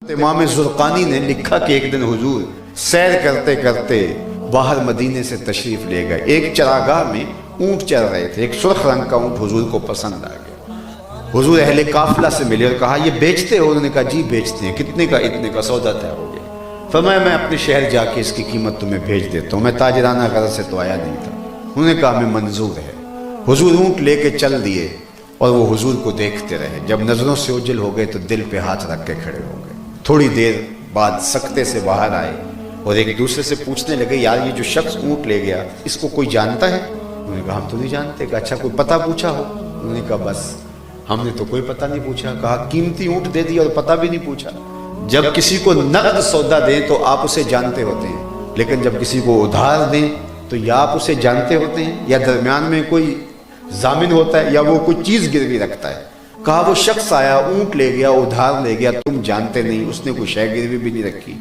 امام زرقانی نے لکھا کہ ایک دن حضور سیر کرتے کرتے باہر مدینے سے تشریف لے گئے. ایک چراگاہ میں اونٹ چر رہے تھے. ایک سرخ رنگ کا اونٹ حضور کو پسند آ گیا. حضور اہل قافلہ سے ملے اور کہا یہ بیچتے ہو؟ انہوں نے کہا جی بیچتے ہیں. کتنے کا؟ اتنے کا. سودا طے ہو گیا. فرمایا میں اپنے شہر جا کے اس کی قیمت تمہیں بھیج دیتا ہوں. میں تاجرانہ غرض سے تو آیا نہیں تھا. انہوں نے کہا ہمیں منظور ہے. حضور اونٹ لے کے چل دیے اور وہ حضور کو دیکھتے رہے. جب نظروں سے اوجھل ہو گئے تو دل پہ ہاتھ رکھ کے کھڑے ہو گئے. تھوڑی دیر بعد سکتے سے باہر آئے اور ایک دوسرے سے پوچھنے لگے یار یہ جو شخص اونٹ لے گیا اس کو کوئی جانتا ہے؟ انہوں نے کہا ہم تو نہیں جانتے. کہا اچھا کوئی پتہ پوچھا ہو؟ انہوں نے کہا بس ہم نے تو کوئی پتہ نہیں پوچھا. کہا قیمتی اونٹ دے دیا اور پتہ بھی نہیں پوچھا. جب کسی کو نقد سودا دیں تو آپ اسے جانتے ہوتے ہیں, لیکن جب کسی کو ادھار دیں تو یا آپ اسے جانتے ہوتے ہیں یا درمیان میں کوئی ضامن ہوتا ہے یا وہ کوئی چیز گروی رکھتا ہے. کہا وہ شخص آیا اونٹ لے گیا ادھار لے گیا, تم جانتے نہیں, اس نے کوئی شے گروی بھی نہیں رکھی,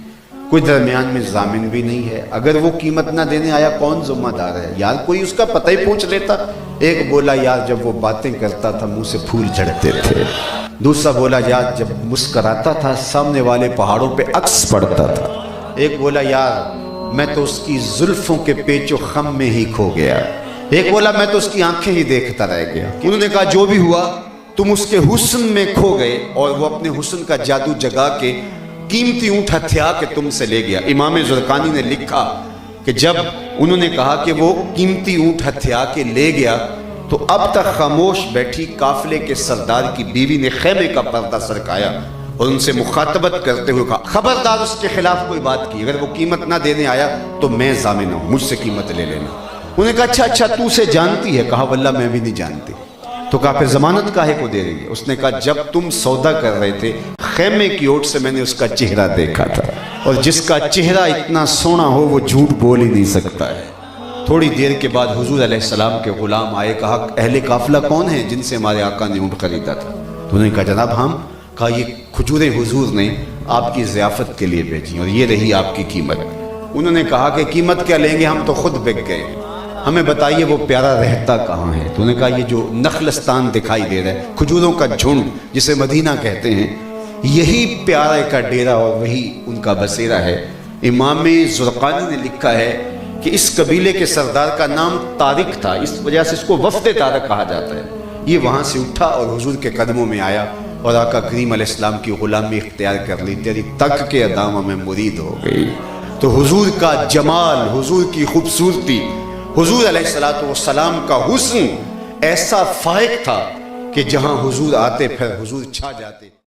کوئی درمیان میں ضامن بھی نہیں ہے. اگر وہ قیمت نہ دینے آیا کون ذمہ دار ہے؟ یار کوئی اس کا پتہ ہی پوچھ لیتا. ایک بولا یار جب وہ باتیں کرتا تھا منہ سے پھول جھڑتے تھے. دوسرا بولا یار جب مسکراتا تھا سامنے والے پہاڑوں پہ عکس پڑتا تھا. ایک بولا یار میں تو اس کی زلفوں کے پیچ و خم میں ہی کھو گیا. ایک بولا میں تو اس کی آنکھیں ہی دیکھتا رہ گیا. انہوں نے کہا جو بھی ہوا تم اس کے حسن میں کھو گئے اور وہ اپنے حسن کا جادو جگا کے قیمتی اونٹ ہتھیا کے تم سے لے گیا. امام زرقانی نے لکھا کہ جب انہوں نے کہا کہ وہ قیمتی اونٹ ہتھیا کے لے گیا تو اب تک خاموش بیٹھی قافلے کے سردار کی بیوی نے خیمے کا پردہ سرکایا اور ان سے مخاطبت کرتے ہوئے کہا خبردار اس کے خلاف کوئی بات کی, اگر وہ قیمت نہ دینے آیا تو میں ضامن ہوں, مجھ سے قیمت لے لینا. انہوں نے کہا اچھا تو اسے جانتی ہے؟ کہا واللہ میں بھی نہیں جانتی. تو کہا پھر ضمانت کاہے کو دے رہی ہے؟ اس نے کہا جب تم سودا کر رہے تھے خیمے کی اوٹ سے میں نے اس کا چہرہ دیکھا تھا, اور جس کا چہرہ اتنا سونا ہو وہ جھوٹ بول ہی نہیں سکتا ہے. تھوڑی دیر کے بعد حضور علیہ السلام کے غلام آئے. کہا اہل قافلہ کون ہیں جن سے ہمارے آقا نے اونٹ خریدا تھا؟ تو انہوں نے کہا جناب ہم. کہا یہ کھجوریں حضور نے آپ کی ضیافت کے لیے بھیجی اور یہ رہی آپ کی قیمت. انہوں نے کہا کہ قیمت کیا لیں گے, ہم تو خود بک گئے, ہمیں بتائیے وہ پیارا رہتا کہاں ہے؟ تو انہوں نے کہا یہ جو نخلستان دکھائی دے رہا ہے, کھجوروں کا جھنڈ جسے مدینہ کہتے ہیں, یہی پیارے کا ڈیرا اور وہی ان کا بسیرا ہے. امام زرقانی نے لکھا ہے کہ اس قبیلے کے سردار کا نام طارق تھا, اس وجہ سے اس کو وفد طارق کہا جاتا ہے. یہ وہاں سے اٹھا اور حضور کے قدموں میں آیا اور آقا کریم علیہ السلام کی غلامی اختیار کر لی. تیری تک کے اداموں میں مرید ہو گئی. تو حضور کا جمال, حضور کی خوبصورتی, حضور علیہ السلام کا حسن ایسا فائق تھا کہ جہاں حضور آتے پھر حضور چھا جاتے.